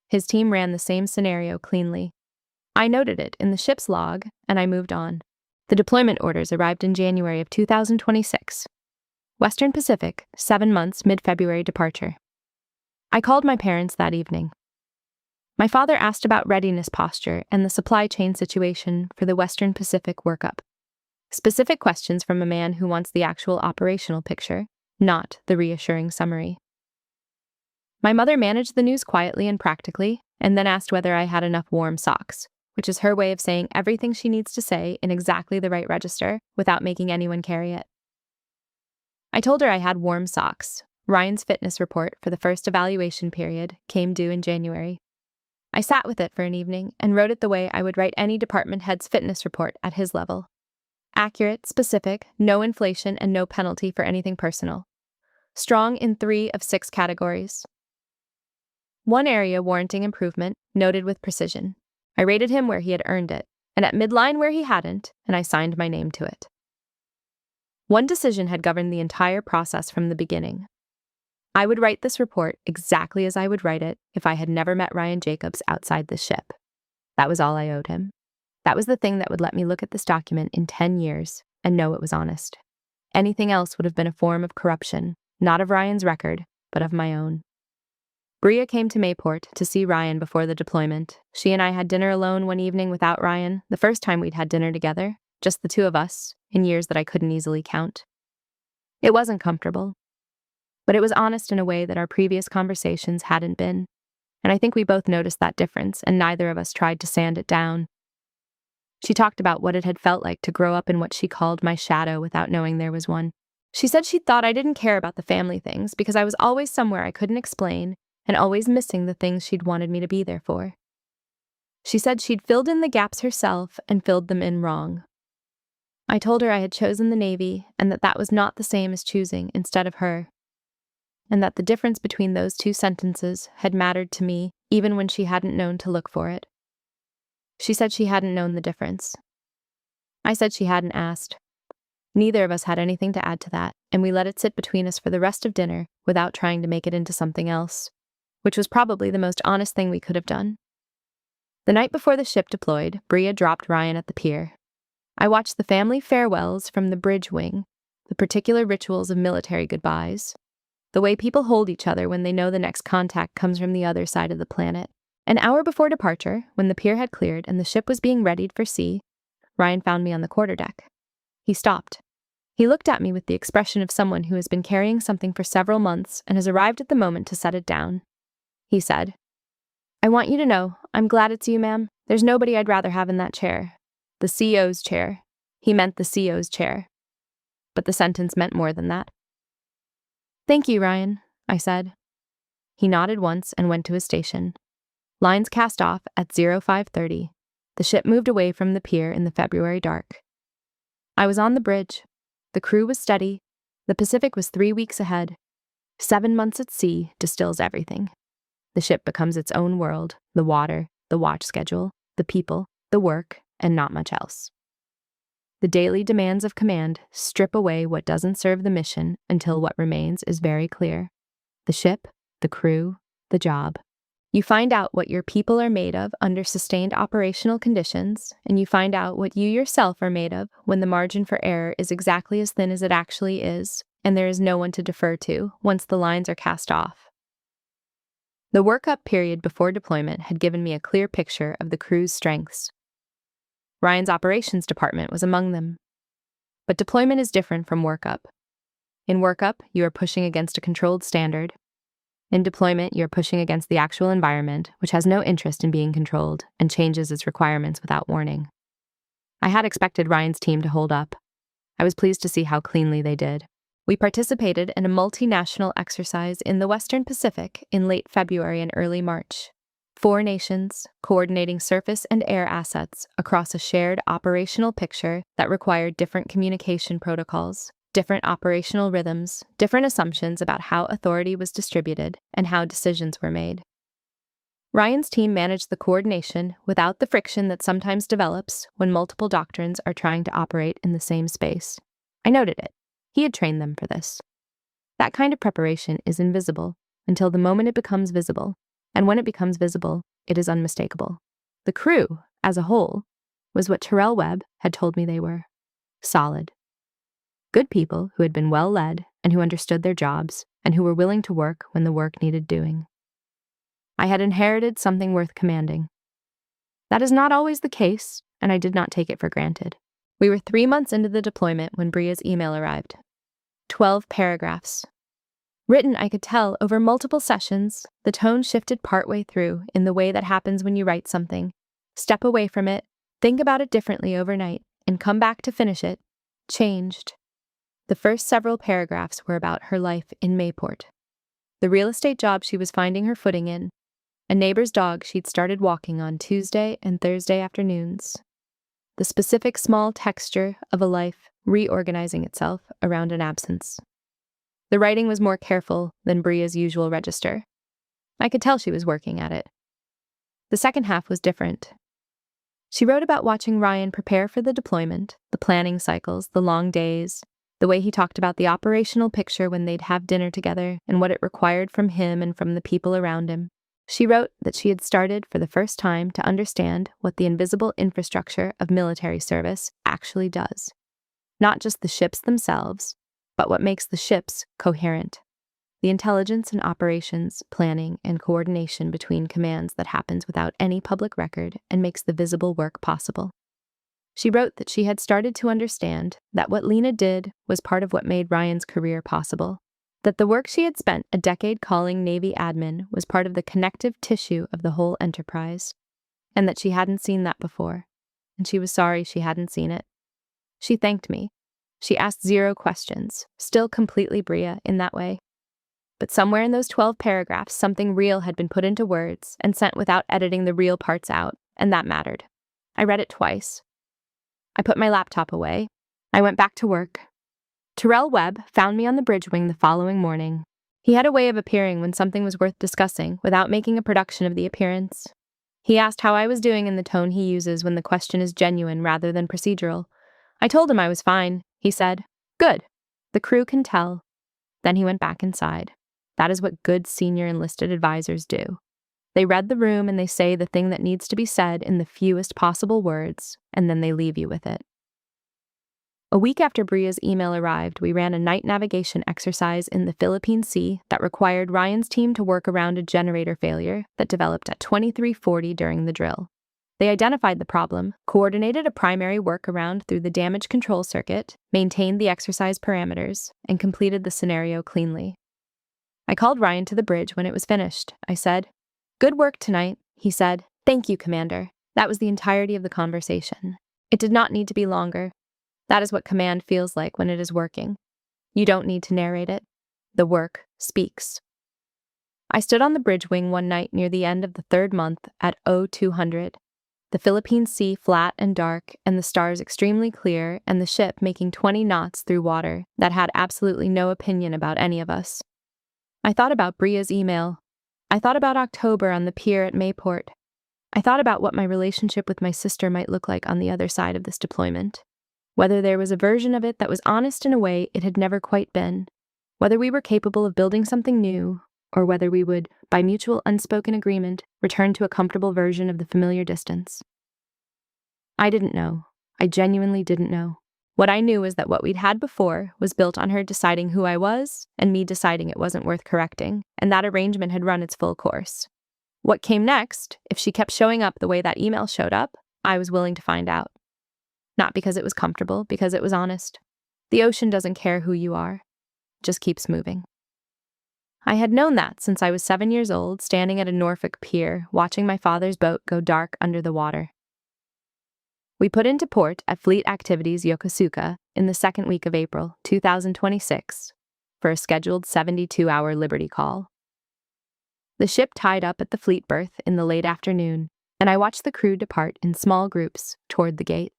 His team ran the same scenario cleanly. I noted it in the ship's log, and I moved on. The deployment orders arrived in January of 2026. Western Pacific, 7 months, mid-February departure. I called my parents that evening. My father asked about readiness posture and the supply chain situation for the Western Pacific workup. Specific questions from a man who wants the actual operational picture, not the reassuring summary. My mother managed the news quietly and practically, and then asked whether I had enough warm socks, which is her way of saying everything she needs to say in exactly the right register without making anyone carry it. I told her I had warm socks. Ryan's fitness report for the first evaluation period came due in January. I sat with it for an evening and wrote it the way I would write any department head's fitness report at his level. Accurate, specific, no inflation, and no penalty for anything personal. Strong in 3 of 6 categories. One area warranting improvement, noted with precision. I rated him where he had earned it, and at midline where he hadn't, and I signed my name to it. One decision had governed the entire process from the beginning. I would write this report exactly as I would write it if I had never met Ryan Jacobs outside this ship. That was all I owed him. That was the thing that would let me look at this document in 10 years and know it was honest. Anything else would have been a form of corruption, not of Ryan's record, but of my own. Bria came to Mayport to see Ryan before the deployment. She and I had dinner alone one evening without Ryan, the first time we'd had dinner together, just the two of us, in years that I couldn't easily count. It wasn't comfortable, but it was honest in a way that our previous conversations hadn't been, and I think we both noticed that difference, and neither of us tried to sand it down. She talked about what it had felt like to grow up in what she called my shadow without knowing there was one. She said she thought I didn't care about the family things because I was always somewhere I couldn't explain and always missing the things she'd wanted me to be there for. She said she'd filled in the gaps herself and filled them in wrong. I told her I had chosen the Navy and that was not the same as choosing instead of her, and that the difference between those two sentences had mattered to me even when she hadn't known to look for it. She said she hadn't known the difference. I said she hadn't asked. Neither of us had anything to add to that, and we let it sit between us for the rest of dinner without trying to make it into something else, which was probably the most honest thing we could have done. The night before the ship deployed, Bria dropped Ryan at the pier. I watched the family farewells from the bridge wing, the particular rituals of military goodbyes, the way people hold each other when they know the next contact comes from the other side of the planet. An hour before departure, when the pier had cleared and the ship was being readied for sea, Ryan found me on the quarterdeck. He stopped. He looked at me with the expression of someone who has been carrying something for several months and has arrived at the moment to set it down. He said, "I want you to know, I'm glad it's you, ma'am. There's nobody I'd rather have in that chair. The CO's chair." He meant the CO's chair. But the sentence meant more than that. "Thank you, Ryan," I said. He nodded once and went to his station. Lines cast off at 0530. The ship moved away from the pier in the February dark. I was on the bridge. The crew was steady. The Pacific was 3 weeks ahead. 7 months at sea distills everything. The ship becomes its own world, the water, the watch schedule, the people, the work, and not much else. The daily demands of command strip away what doesn't serve the mission until what remains is very clear. The ship, the crew, the job. You find out what your people are made of under sustained operational conditions, and you find out what you yourself are made of when the margin for error is exactly as thin as it actually is, and there is no one to defer to once the lines are cast off. The workup period before deployment had given me a clear picture of the crew's strengths. Ryan's operations department was among them. But deployment is different from workup. In workup, you are pushing against a controlled standard. In deployment, you are pushing against the actual environment, which has no interest in being controlled and changes its requirements without warning. I had expected Ryan's team to hold up. I was pleased to see how cleanly they did. We participated in a multinational exercise in the Western Pacific in late February and early March. 4 nations, coordinating surface and air assets across a shared operational picture that required different communication protocols, different operational rhythms, different assumptions about how authority was distributed and how decisions were made. Ryan's team managed the coordination without the friction that sometimes develops when multiple doctrines are trying to operate in the same space. I noted it. He had trained them for this. That kind of preparation is invisible until the moment it becomes visible, and when it becomes visible, it is unmistakable. The crew, as a whole, was what Terrell Webb had told me they were: solid. Good people who had been well led and who understood their jobs and who were willing to work when the work needed doing. I had inherited something worth commanding. That is not always the case, and I did not take it for granted. We were 3 months into the deployment when Bria's email arrived. 12 paragraphs. Written, I could tell, over multiple sessions, the tone shifted partway through in the way that happens when you write something. Step away from it, think about it differently overnight, and come back to finish it. Changed. The first several paragraphs were about her life in Mayport. The real estate job she was finding her footing in, a neighbor's dog she'd started walking on Tuesday and Thursday afternoons. The specific small texture of a life reorganizing itself around an absence. The writing was more careful than Bria's usual register. I could tell she was working at it. The second half was different. She wrote about watching Ryan prepare for the deployment, the planning cycles, the long days, the way he talked about the operational picture when they'd have dinner together and what it required from him and from the people around him. She wrote that she had started for the first time to understand what the invisible infrastructure of military service actually does. Not just the ships themselves, but what makes the ships coherent. The intelligence and operations, planning, and coordination between commands that happens without any public record and makes the visible work possible. She wrote that she had started to understand that what Lena did was part of what made Ryan's career possible. That the work she had spent a decade calling Navy admin was part of the connective tissue of the whole enterprise, and that she hadn't seen that before, and she was sorry she hadn't seen it. She thanked me. She asked 0 questions, still completely Bria in that way. But somewhere in those 12 paragraphs, something real had been put into words and sent without editing the real parts out, and that mattered. I read it twice. I put my laptop away. I went back to work. Terrell Webb found me on the bridge wing the following morning. He had a way of appearing when something was worth discussing without making a production of the appearance. He asked how I was doing in the tone he uses when the question is genuine rather than procedural. I told him I was fine. He said, "Good. The crew can tell." Then he went back inside. That is what good senior enlisted advisors do. They read the room and they say the thing that needs to be said in the fewest possible words, and then they leave you with it. A week after Bria's email arrived, we ran a night navigation exercise in the Philippine Sea that required Ryan's team to work around a generator failure that developed at 2340 during the drill. They identified the problem, coordinated a primary workaround through the damage control circuit, maintained the exercise parameters, and completed the scenario cleanly. I called Ryan to the bridge when it was finished. I said, "Good work tonight," he said. "Thank you, Commander." That was the entirety of the conversation. It did not need to be longer. That is what command feels like when it is working. You don't need to narrate it. The work speaks. I stood on the bridge wing one night near the end of the 3rd month at 0200. The Philippine Sea flat and dark, and the stars extremely clear, and the ship making 20 knots through water that had absolutely no opinion about any of us. I thought about Bria's email. I thought about October on the pier at Mayport. I thought about what my relationship with my sister might look like on the other side of this deployment. Whether there was a version of it that was honest in a way it had never quite been. Whether we were capable of building something new, or whether we would, by mutual unspoken agreement, return to a comfortable version of the familiar distance. I didn't know. I genuinely didn't know. What I knew was that what we'd had before was built on her deciding who I was and me deciding it wasn't worth correcting, and that arrangement had run its full course. What came next, if she kept showing up the way that email showed up, I was willing to find out. Not because it was comfortable, because it was honest. The ocean doesn't care who you are, it just keeps moving. I had known that since I was 7 years old, standing at a Norfolk pier, watching my father's boat go dark under the water. We put into port at Fleet Activities Yokosuka in the second week of April 2026 for a scheduled 72-hour Liberty call. The ship tied up at the fleet berth in the late afternoon, and I watched the crew depart in small groups toward the gate.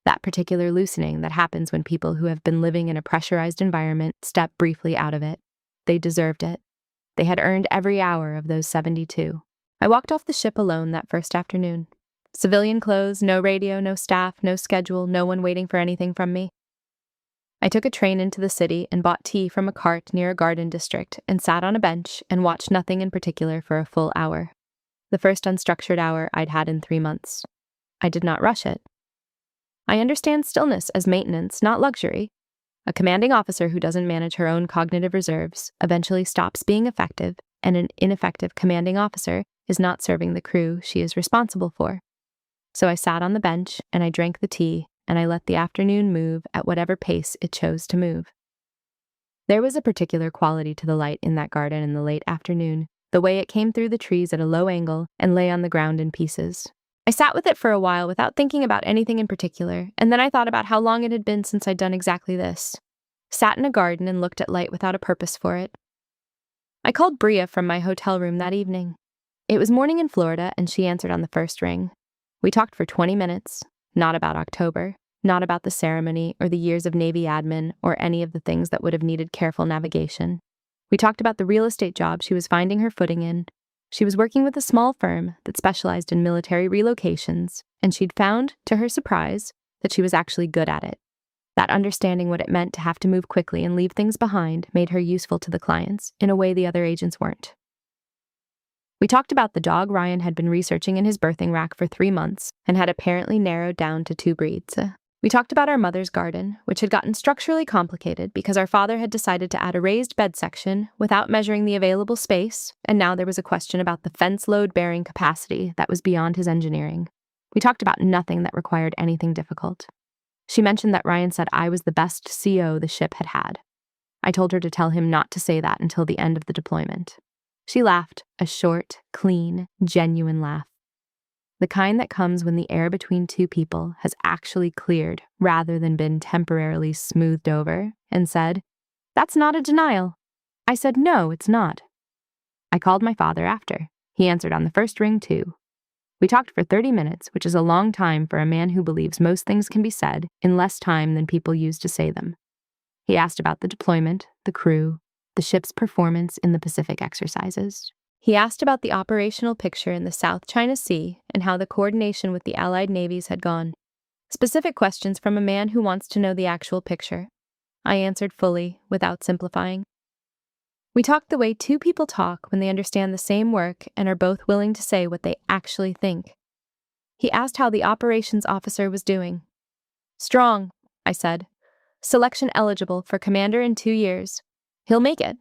That particular loosening that happens when people who have been living in a pressurized environment step briefly out of it. They deserved it. They had earned every hour of those 72. I walked off the ship alone that first afternoon. Civilian clothes, no radio, no staff, no schedule, no one waiting for anything from me. I took a train into the city and bought tea from a cart near a garden district and sat on a bench and watched nothing in particular for a full hour. The first unstructured hour I'd had in 3 months. I did not rush it. I understand stillness as maintenance, not luxury. A commanding officer who doesn't manage her own cognitive reserves eventually stops being effective, and an ineffective commanding officer is not serving the crew she is responsible for. So I sat on the bench, and I drank the tea, and I let the afternoon move at whatever pace it chose to move. There was a particular quality to the light in that garden in the late afternoon, the way it came through the trees at a low angle and lay on the ground in pieces. I sat with it for a while without thinking about anything in particular, and then I thought about how long it had been since I'd done exactly this. Sat in a garden and looked at light without a purpose for it. I called Bria from my hotel room that evening. It was morning in Florida, and she answered on the first ring. We talked for 20 minutes, not about October, not about the ceremony or the years of Navy admin or any of the things that would have needed careful navigation. We talked about the real estate job she was finding her footing in. She was working with a small firm that specialized in military relocations, and she'd found, to her surprise, that she was actually good at it. That understanding what it meant to have to move quickly and leave things behind made her useful to the clients in a way the other agents weren't. We talked about the dog Ryan had been researching in his birthing rack for 3 months and had apparently narrowed down to 2 breeds. We talked about our mother's garden, which had gotten structurally complicated because our father had decided to add a raised bed section without measuring the available space, and now there was a question about the fence load-bearing capacity that was beyond his engineering. We talked about nothing that required anything difficult. She mentioned that Ryan said I was the best CO the ship had had. I told her to tell him not to say that until the end of the deployment. She laughed, a short, clean, genuine laugh. The kind that comes when the air between two people has actually cleared rather than been temporarily smoothed over, and said, "That's not a denial." I said, "No, it's not." I called my father after. He answered on the first ring, too. We talked for 30 minutes, which is a long time for a man who believes most things can be said in less time than people use to say them. He asked about the deployment, the crew, the ship's performance in the Pacific exercises. He asked about the operational picture in the South China Sea and how the coordination with the Allied navies had gone. Specific questions from a man who wants to know the actual picture. I answered fully, without simplifying. We talked the way two people talk when they understand the same work and are both willing to say what they actually think. He asked how the operations officer was doing. "Strong," I said. "Selection eligible for commander in 2 years. He'll make it."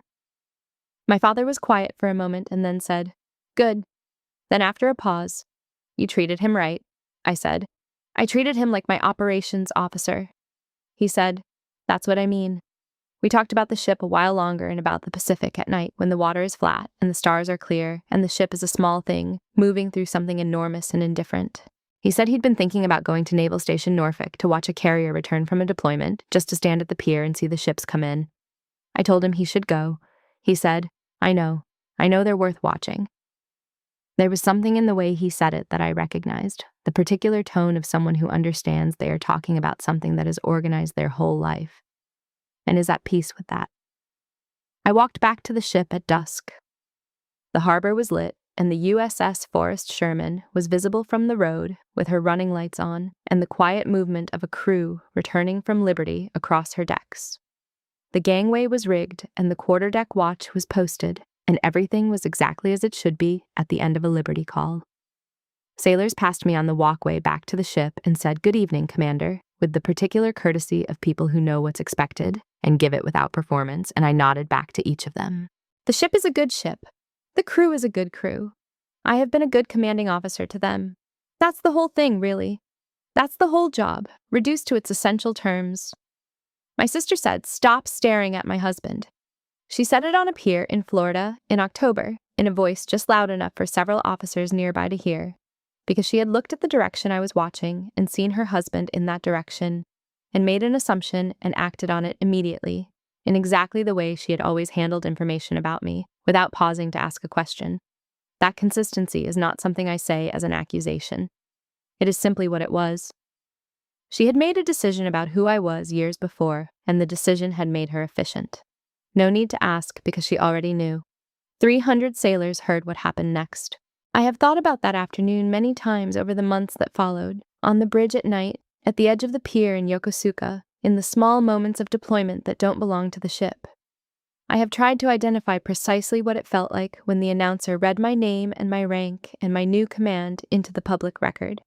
My father was quiet for a moment and then said, "Good." Then after a pause, "You treated him right," I said. "I treated him like my operations officer." He said, "That's what I mean." We talked about the ship a while longer and about the Pacific at night when the water is flat and the stars are clear and the ship is a small thing, moving through something enormous and indifferent. He said he'd been thinking about going to Naval Station Norfolk to watch a carrier return from a deployment, just to stand at the pier and see the ships come in. I told him he should go. He said, I know they're worth watching." There was something in the way he said it that I recognized, the particular tone of someone who understands they are talking about something that has organized their whole life, and is at peace with that. I walked back to the ship at dusk. The harbor was lit, and the USS Forrest Sherman was visible from the road with her running lights on and the quiet movement of a crew returning from Liberty across her decks. The gangway was rigged and the quarterdeck watch was posted, and everything was exactly as it should be at the end of a Liberty call. Sailors passed me on the walkway back to the ship and said, "Good evening, Commander," with the particular courtesy of people who know what's expected and give it without performance, and I nodded back to each of them. The ship is a good ship. The crew is a good crew. I have been a good commanding officer to them. That's the whole thing, really. That's the whole job, reduced to its essential terms. My sister said, "Stop staring at my husband." She said it on a pier in Florida in October, in a voice just loud enough for several officers nearby to hear, because she had looked at the direction I was watching and seen her husband in that direction, and made an assumption and acted on it immediately, in exactly the way she had always handled information about me, without pausing to ask a question. That consistency is not something I say as an accusation. It is simply what it was. She had made a decision about who I was years before, and the decision had made her efficient. No need to ask, because she already knew. 300 sailors heard what happened next. I have thought about that afternoon many times over the months that followed, on the bridge at night, at the edge of the pier in Yokosuka, in the small moments of deployment that don't belong to the ship. I have tried to identify precisely what it felt like when the announcer read my name and my rank and my new command into the public record.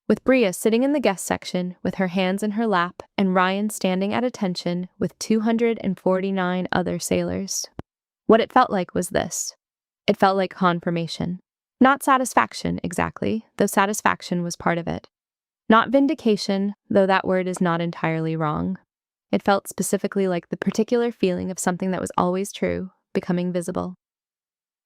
With Bria sitting in the guest section with her hands in her lap and Ryan standing at attention with 249 other sailors. What it felt like was this. It felt like confirmation. Not satisfaction, exactly, though satisfaction was part of it. Not vindication, though that word is not entirely wrong. It felt specifically like the particular feeling of something that was always true, becoming visible.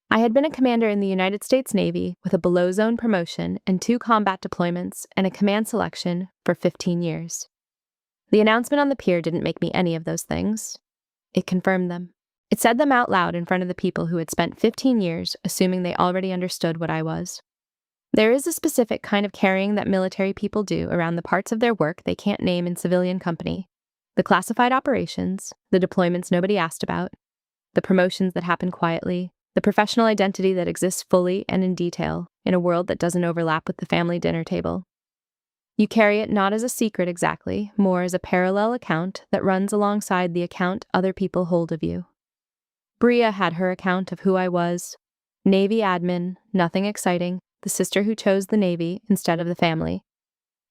I had been a commander in the United States Navy with a below-zone promotion and 2 combat deployments and a command selection for 15 years. The announcement on the pier didn't make me any of those things. It confirmed them. It said them out loud in front of the people who had spent 15 years assuming they already understood what I was. There is a specific kind of carrying that military people do around the parts of their work they can't name in civilian company. The classified operations, the deployments nobody asked about, the promotions that happen quietly, the professional identity that exists fully and in detail in a world that doesn't overlap with the family dinner table. You carry it not as a secret exactly, more as a parallel account that runs alongside the account other people hold of you. Bria had her account of who I was. Navy admin, nothing exciting, the sister who chose the Navy instead of the family.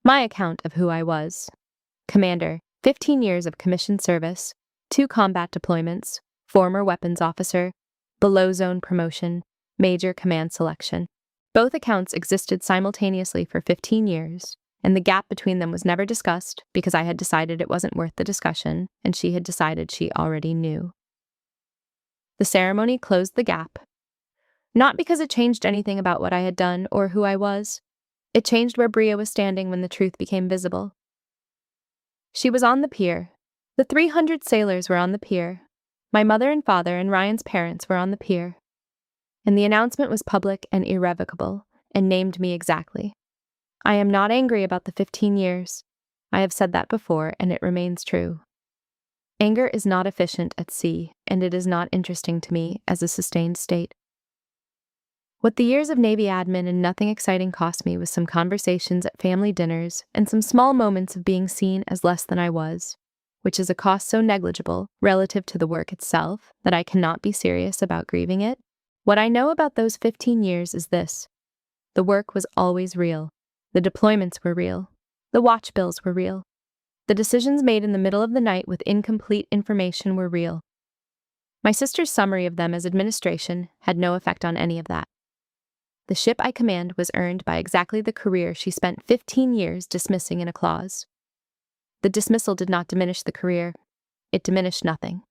My account of who I was. Commander, 15 years of commissioned service, 2 combat deployments, former weapons officer, below-zone promotion, major command selection. Both accounts existed simultaneously for 15 years, and the gap between them was never discussed because I had decided it wasn't worth the discussion, and she had decided she already knew. The ceremony closed the gap. Not because it changed anything about what I had done or who I was. It changed where Bria was standing when the truth became visible. She was on the pier. The 300 sailors were on the pier. My mother and father and Ryan's parents were on the pier. And the announcement was public and irrevocable, and named me exactly. I am not angry about the 15 years. I have said that before, and it remains true. Anger is not efficient at sea, and it is not interesting to me as a sustained state. What the years of Navy admin and nothing exciting cost me was some conversations at family dinners and some small moments of being seen as less than I was, which is a cost so negligible relative to the work itself that I cannot be serious about grieving it. What I know about those 15 years is this. The work was always real. The deployments were real. The watch bills were real. The decisions made in the middle of the night with incomplete information were real. My sister's summary of them as administration had no effect on any of that. The ship I command was earned by exactly the career she spent 15 years dismissing in a clause. The dismissal did not diminish the career. It diminished nothing.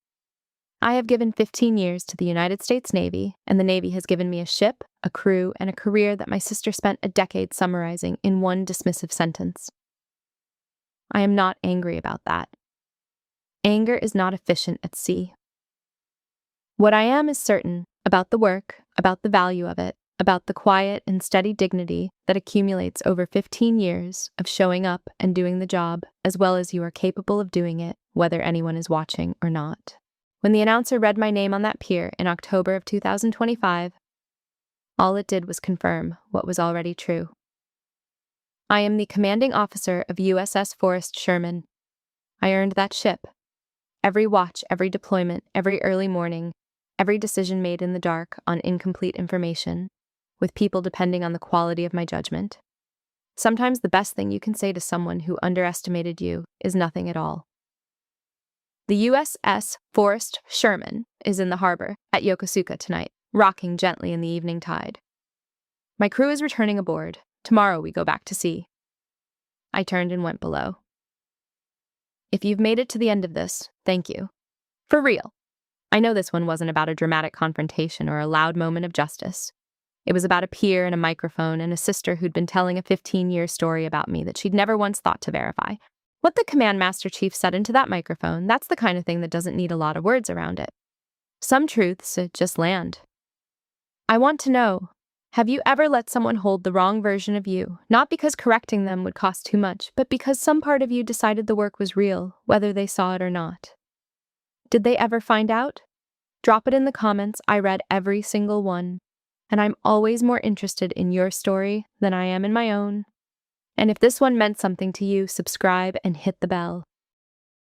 I have given 15 years to the United States Navy, and the Navy has given me a ship, a crew, and a career that my sister spent a decade summarizing in one dismissive sentence. I am not angry about that. Anger is not efficient at sea. What I am is certain about the work, about the value of it, about the quiet and steady dignity that accumulates over 15 years of showing up and doing the job as well as you are capable of doing it, whether anyone is watching or not. When the announcer read my name on that pier in October of 2025, all it did was confirm what was already true. I am the commanding officer of USS Forrest Sherman. I earned that ship. Every watch, every deployment, every early morning, every decision made in the dark on incomplete information, with people depending on the quality of my judgment. Sometimes the best thing you can say to someone who underestimated you is nothing at all. The USS Forrest Sherman is in the harbor at Yokosuka tonight, rocking gently in the evening tide. My crew is returning aboard. Tomorrow we go back to sea. I turned and went below. If you've made it to the end of this, thank you. For real. I know this one wasn't about a dramatic confrontation or a loud moment of justice. It was about a pier and a microphone and a sister who'd been telling a 15-year story about me that she'd never once thought to verify. What the Command Master Chief said into that microphone, that's the kind of thing that doesn't need a lot of words around it. Some truths just land. I want to know, have you ever let someone hold the wrong version of you, not because correcting them would cost too much, but because some part of you decided the work was real, whether they saw it or not? Did they ever find out? Drop it in the comments. I read every single one. And I'm always more interested in your story than I am in my own. And if this one meant something to you, subscribe and hit the bell.